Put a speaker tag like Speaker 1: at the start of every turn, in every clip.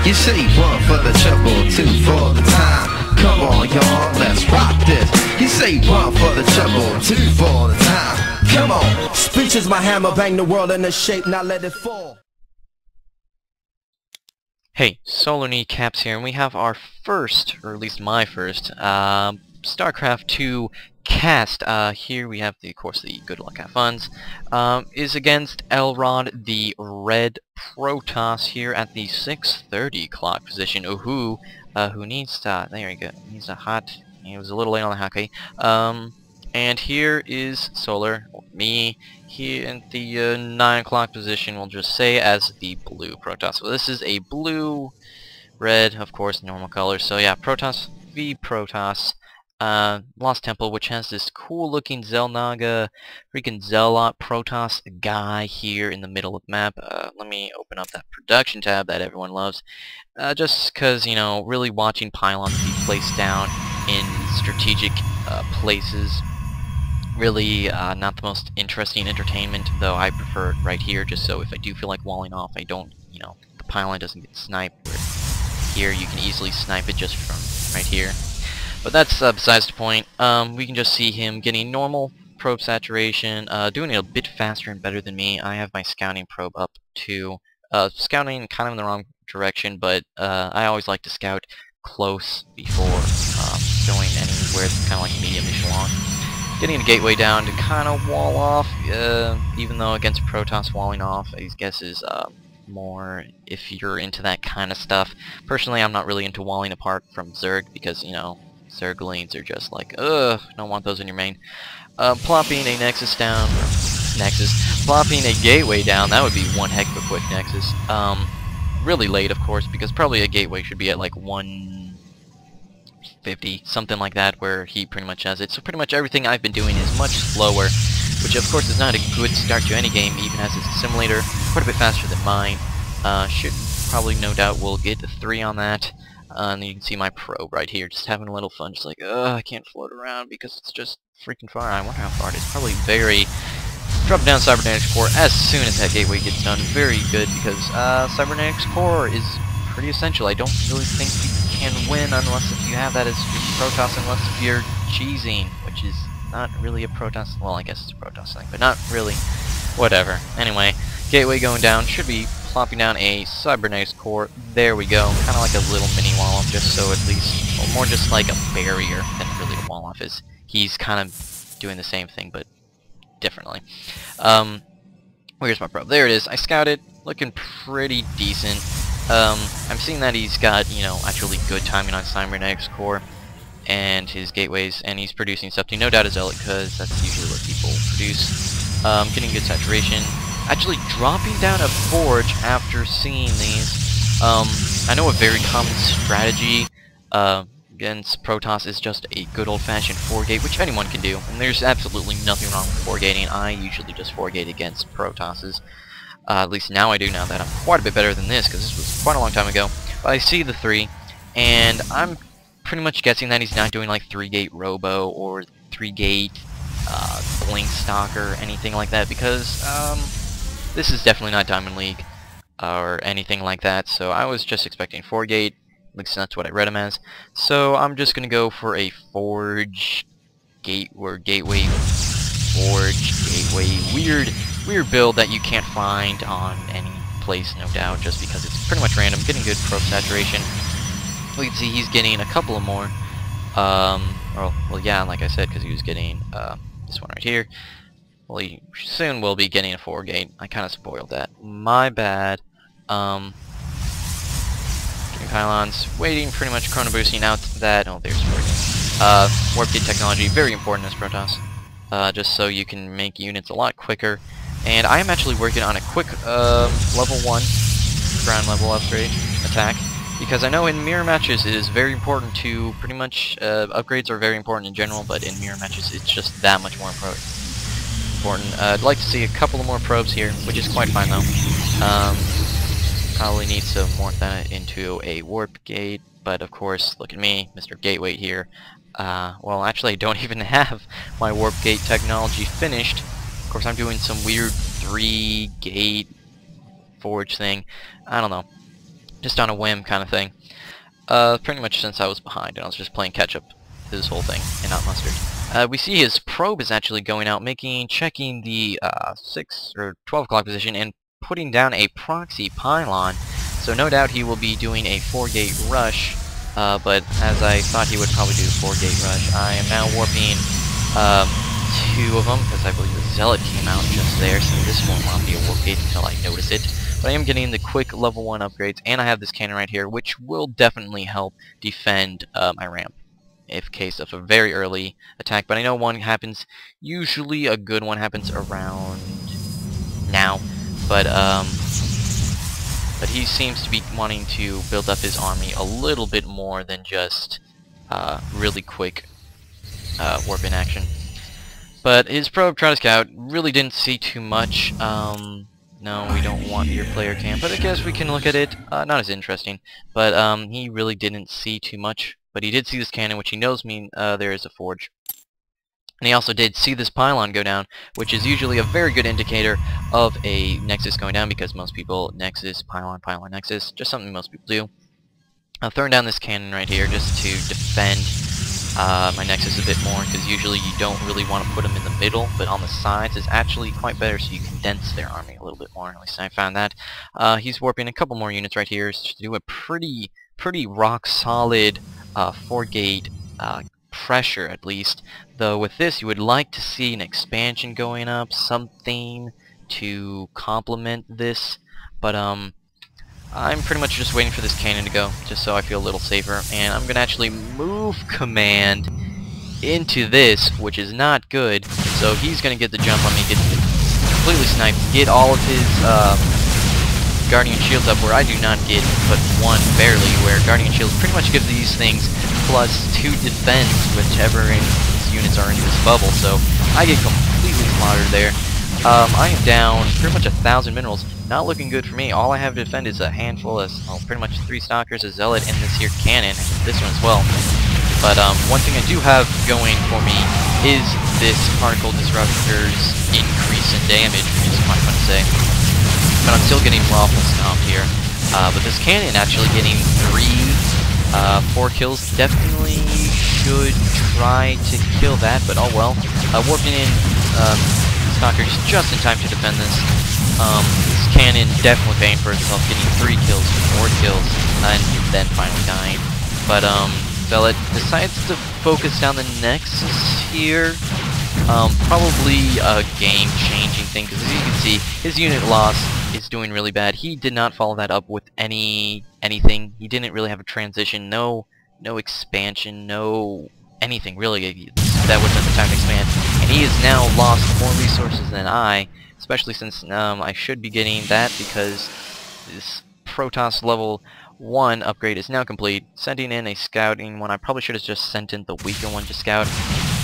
Speaker 1: You say 1 for the trouble, 2 for the time. Come on, y'all, let's rock this. You say 1 for the trouble, 2 for the time. Come on.
Speaker 2: Speech is my hammer, bang the world into shape, now let it fall.
Speaker 3: Hey, Solar Kneecaps here, and we have our first, or at least my first, StarCraft 2 cast. Here we have, of course, the Good Luck Have Funs, is against Elrond, the Red Protoss, here at the 6:30 clock position. Who needs to, there you go, needs a hot, he was a little late on the hockey. And here is Solar, or me, here in the 9 o'clock position, we'll just say, as the Blue Protoss. So this is a blue, red, of course, normal colors. So yeah, Protoss v Protoss. Lost Temple, which has this cool looking Zelnaga, freaking Zealot Protoss guy here in the middle of the map. Let me open up that production tab that everyone loves. Just because, you know, really watching pylons be placed down in strategic places, really not the most interesting entertainment, though I prefer it right here, just so if I do feel like walling off, I don't, you know, the pylon doesn't get sniped. Where here you can easily snipe it just from right here. But that's besides the point. We can just see him getting normal probe saturation, doing it a bit faster and better than me. I have my scouting probe up to scouting kind of in the wrong direction, but I always like to scout close before going anywhere that's kind of like medium echelon. Getting the gateway down to kind of wall off, even though against Protoss walling off, I guess is more if you're into that kind of stuff. Personally, I'm not really into walling apart from Zerg because, you know, Zerglings are just like, ugh, don't want those in your main. Plopping a Nexus down, plopping a gateway down, that would be one heck of a quick Nexus. Really late, of course, because probably a gateway should be at like 150, something like that, where he pretty much has it. So pretty much everything I've been doing is much slower, which of course is not a good start to any game, even as it's a simulator, quite a bit faster than mine. Should probably, no doubt, will get a 3 on that. And you can see my probe right here, just having a little fun, just like, I can't float around because it's just freaking far. I wonder how far it is. Probably very... Drop down Cybernetics Core as soon as that gateway gets done. Very good, because Cybernetics Core is pretty essential. I don't really think you can win unless if you have that as your Protoss, unless if you're cheesing, which is not really a Protoss. Well, I guess it's a Protoss thing, but not really. Whatever. Anyway, gateway going down, should be plopping down a Cybernetics Core. There we go. Kind of like a little mini wall-off, just so at least, well, more just like a barrier than really a wall-off is. He's kind of doing the same thing, but differently. Where's my probe? There it is. I scouted, looking pretty decent. I'm seeing that he's got, you know, actually good timing on Cybernetics Core and his gateways, and he's producing something. No doubt a Zealot, because that's usually what people produce. Getting good saturation. Actually dropping down a Forge after seeing these. I know a very common strategy against Protoss is just a good old-fashioned 4-gate, which anyone can do, and there's absolutely nothing wrong with 4-gating. I usually just 4-gate against Protosses. At least now I do, now that I'm quite a bit better than this, because this was quite a long time ago. But I see the 3, and I'm pretty much guessing that he's not doing like 3-gate Robo or 3-gate Blink Stalker, anything like that, because this is definitely not Diamond League or anything like that, so I was just expecting 4-gate, at least that's what I read him as. So I'm just gonna go for a Forge Gate or Gateway Forge Gateway weird build that you can't find on any place, no doubt, just because it's pretty much random. Getting good probe saturation. We can see he's getting a couple of more. Well, yeah, like I said, because he was getting this one right here. Well, he soon will be getting a 4-gate. I kind of spoiled that. My bad. Getting pylons. Waiting, pretty much chrono boosting out that. Oh, there's 4-gate. Warp gate technology, very important as Protoss. Just so you can make units a lot quicker. And I am actually working on a quick level 1 ground level upgrade attack. Because I know in mirror matches it is very important to pretty much, upgrades are very important in general, but in mirror matches it's just that much more important. I'd like to see a couple of more probes here, which is quite fine though. Probably need to morph that into a warp gate, but of course, look at me, Mr. Gateway here. Well, actually I don't even have my warp gate technology finished. Of course, I'm doing some weird 3-gate forge thing. I don't know. just on a whim kind of thing. Pretty much since I was behind and I was just playing catch up this whole thing and not mustard. We see his probe is actually going out, checking the 6 or 12 o'clock position and putting down a proxy pylon. So no doubt he will be doing a 4-gate rush, but as I thought he would probably do a 4-gate rush, I am now warping 2 of them, because I believe the Zealot came out just there, so this won't not be a warp gate until I notice it. But I am getting the quick level 1 upgrades, and I have this cannon right here, which will definitely help defend my ramp, if case of a very early attack. But I know one happens, usually a good one happens around now, but he seems to be wanting to build up his army a little bit more than just really quick warp in action. But his probe tried to scout, really didn't see too much. No, we don't want your player cam, but I guess we can look at it. Not as interesting, but he really didn't see too much. But he did see this cannon, which he knows means there is a forge. And he also did see this pylon go down, which is usually a very good indicator of a nexus going down, because most people nexus, pylon, pylon, nexus, just something most people do. I'm throwing down this cannon right here just to defend my nexus a bit more, because usually you don't really want to put them in the middle, but on the sides is actually quite better, so you condense their army a little bit more. At least I found that. He's warping a couple more units right here to do a pretty rock solid 4-gate pressure, at least. Though with this, you would like to see an expansion going up, something to complement this. But I'm pretty much just waiting for this cannon to go, just so I feel a little safer. And I'm gonna actually move command into this, which is not good. So he's gonna get the jump on me, get completely sniped, get all of his Guardian Shields up, where I do not get but 1 barely, where Guardian Shields pretty much give these things plus 2 defense, whichever units are in this bubble, so I get completely slaughtered there. I am down pretty much 1,000 minerals, not looking good for me. All I have to defend is a handful of, well, pretty much 3 stalkers, a zealot, and this here cannon, and this one as well. But one thing I do have going for me is this particle disruptor's increase in damage, which is quite fun to say. But I'm still getting waffle stomped here. But this cannon actually getting 4 kills, definitely should try to kill that, but oh well. Warping in stalkers just in time to defend this. This cannon definitely paying for itself, getting 3 kills, 4 kills, and then finally dying. But Zealot decides to focus down the Nexus here. Probably a game-changing thing, because as you can see, his unit loss is doing really bad. He did not follow that up with anything. He didn't really have a transition, no expansion, no anything really. That would have been the time to expand. And he has now lost more resources than I, especially since I should be getting that, because this Protoss level 1 upgrade is now complete. Sending in a scouting one. I probably should have just sent in the weaker one to scout,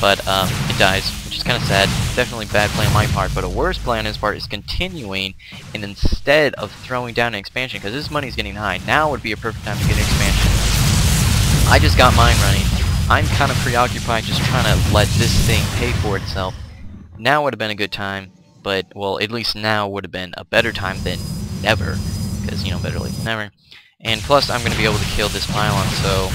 Speaker 3: but it dies, which is kind of sad. Definitely bad play on my part, but a worse play on his part is continuing, and instead of throwing down an expansion, because his money's getting high, now would be a perfect time to get an expansion. I just got mine running. I'm kind of preoccupied just trying to let this thing pay for itself. Now would have been a good time, but, well, at least now would have been a better time than never, because, you know, better late than never. And plus, I'm going to be able to kill this pylon, so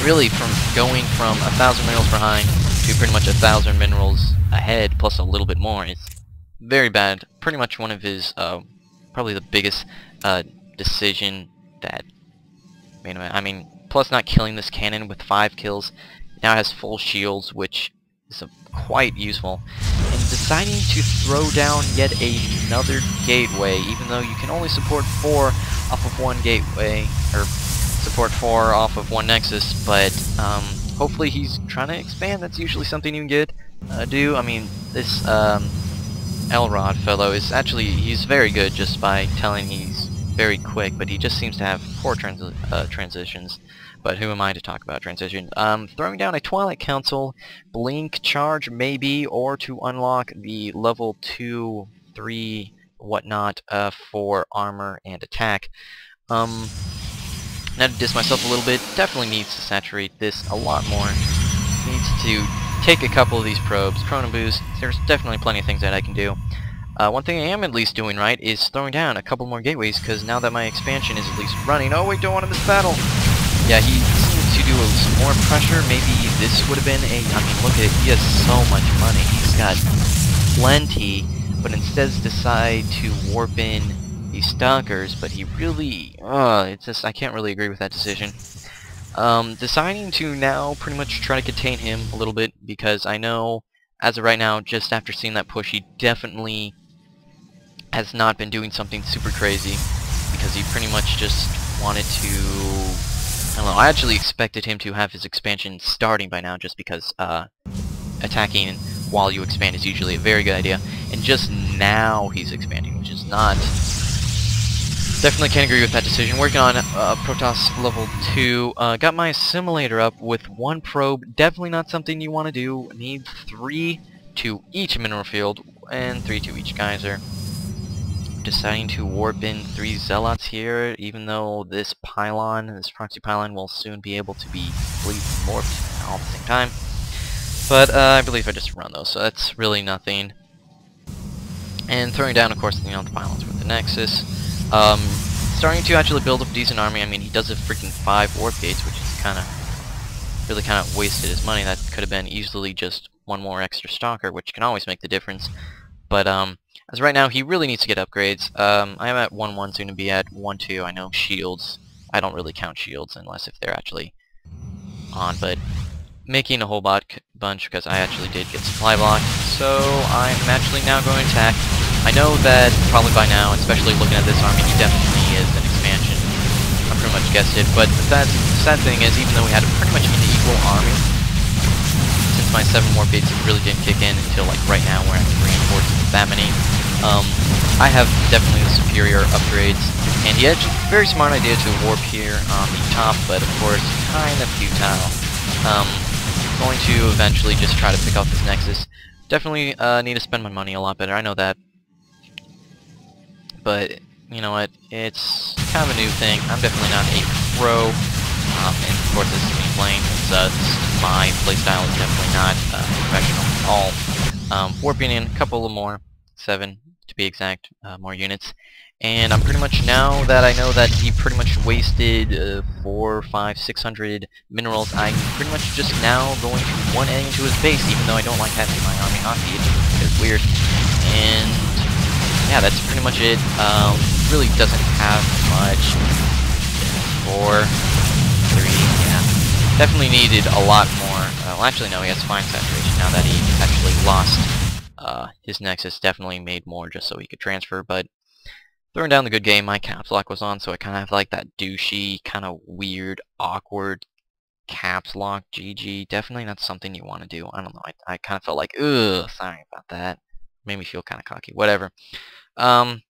Speaker 3: really, from going from 1,000 minerals behind to pretty much 1,000 minerals ahead, plus a little bit more, it's very bad. Pretty much one of his, probably the biggest decision that made him. I mean, plus not killing this cannon with 5 kills, now has full shields, which is quite useful. And deciding to throw down yet another gateway, even though you can only support 4 off of 1 gateway, or support 4 off of 1 nexus, but hopefully he's trying to expand. That's usually something you can do. I mean, this Elrond fellow is actually, he's very good just by telling he's very quick, but he just seems to have poor transitions. But who am I to talk about transition? Throwing down a Twilight Council, Blink Charge maybe, or to unlock the level 2, 3, whatnot for armor and attack. Now to diss myself a little bit, definitely needs to saturate this a lot more. Needs to take a couple of these probes, Chrono Boost, there's definitely plenty of things that I can do. One thing I am at least doing right is throwing down a couple more gateways, because now that my expansion is at least running... Oh wait, don't want to miss battle! Yeah, he seems to do some more pressure. Maybe this would have been a... I mean, look at it, he has so much money. He's got plenty, but instead decide to warp in these stalkers, but he really... it's just... I can't really agree with that decision. Deciding to now pretty much try to contain him a little bit, because I know, as of right now, just after seeing that push, he definitely has not been doing something super crazy, because he pretty much just wanted to... I don't know, I actually expected him to have his expansion starting by now, just because attacking while you expand is usually a very good idea, and just now he's expanding, which is not... Definitely can't agree with that decision. Working on Protoss level 2. Got my assimilator up with 1 probe. Definitely not something you want to do. Need 3 to each mineral field and 3 to each geyser. Deciding to warp in 3 zealots here, even though this pylon, this proxy pylon, will soon be able to be completely morphed all at the same time. But I believe I just run those, so that's really nothing. And throwing down, of course, the pylons with the Nexus. Starting to actually build up a decent army. I mean, he does have freaking 5 warp gates, which is really kind of wasted his money. That could have been easily just 1 more extra stalker, which can always make the difference. But as right now, he really needs to get upgrades. I am at 1-1, soon to be at 1-2. I know shields. I don't really count shields unless if they're actually on, but making a whole bunch because I actually did get supply block. So I'm actually now going to attack. I know that probably by now, especially looking at this army, he definitely is an expansion. I pretty much guessed it, but the sad thing is, even though we had a pretty much an equal army, since my 7 warp gates really didn't kick in until like right now where I can reinforce that many, I have definitely the superior upgrades, and he had a very smart idea to warp here on the top, but of course, kind of futile. Going to eventually just try to pick off this Nexus. Definitely need to spend my money a lot better, I know that. But, you know what, it's kind of a new thing. I'm definitely not a pro, and of course this is me playing, so my playstyle is definitely not professional at all. Warping in a couple of more, 7 to be exact, more units. And I'm pretty much, now that I know that he pretty much wasted 4, 5, 600 minerals, I'm pretty much just now going to 1A into his base, even though I don't like having my army on feed. It's weird. And yeah, that's pretty much it. Really doesn't have much. 4, 3, yeah. Definitely needed a lot more. Well, actually, no, he has fine saturation now that he actually lost his Nexus. Definitely made more just so he could transfer, but throwing down the good game, my caps lock was on, so I kind of have like that douchey, kind of weird, awkward caps lock GG. Definitely not something you want to do. I don't know. I kind of felt like, ugh, sorry about that. Made me feel kind of cocky. Whatever. If I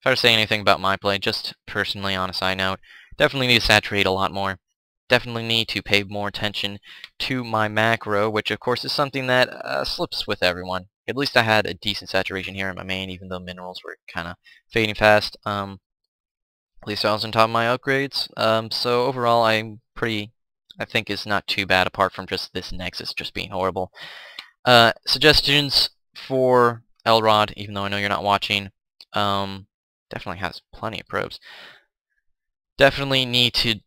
Speaker 3: were to say anything about my play, just personally on a side note, definitely need to saturate a lot more. Definitely need to pay more attention to my macro, which of course is something that slips with everyone. At least I had a decent saturation here in my main, even though minerals were kind of fading fast. At least I was on top of my upgrades. So overall, I think it's not too bad, apart from just this Nexus just being horrible. Suggestions for Elrond, even though I know you're not watching, definitely has plenty of probes. Definitely need to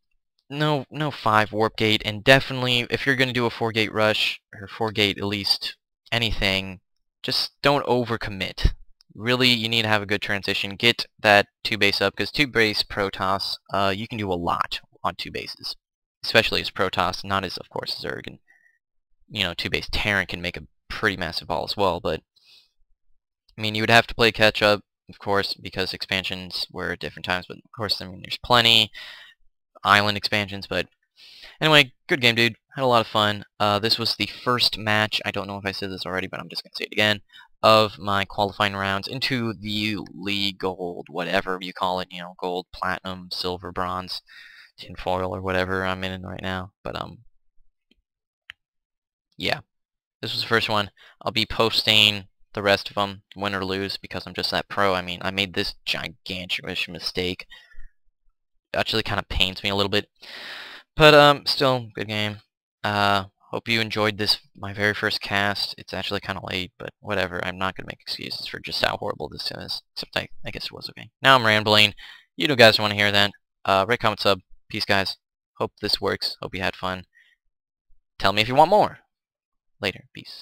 Speaker 3: no 5 warp gate, and definitely if you're gonna do a 4 gate rush or 4 gate at least anything, just don't overcommit. Really, you need to have a good transition. Get that 2 base up, because 2 base Protoss, you can do a lot on 2 bases, especially as Protoss, not as of course Zerg, and 2 base Terran can make a pretty massive ball as well. But I mean, you would have to play catch up, of course, because expansions were at different times. But of course, I mean, there's plenty island expansions. But anyway, good game, dude. Had a lot of fun. This was the first match. I don't know if I said this already, but I'm just gonna say it again. Of my qualifying rounds into the League Gold, whatever you call it. Gold, platinum, silver, bronze, tinfoil, or whatever I'm in right now. But yeah, this was the first one. I'll be posting the rest of them, win or lose, because I'm just that pro. I mean, I made this gigantic mistake. It actually kind of pains me a little bit. But still, good game. Hope you enjoyed this, my very first cast. It's actually kind of late, but whatever. I'm not going to make excuses for just how horrible this is. Except I guess it was okay. Now I'm rambling. You know guys want to hear that. Rate, comment, sub. Peace, guys. Hope this works. Hope you had fun. Tell me if you want more. Later. Peace.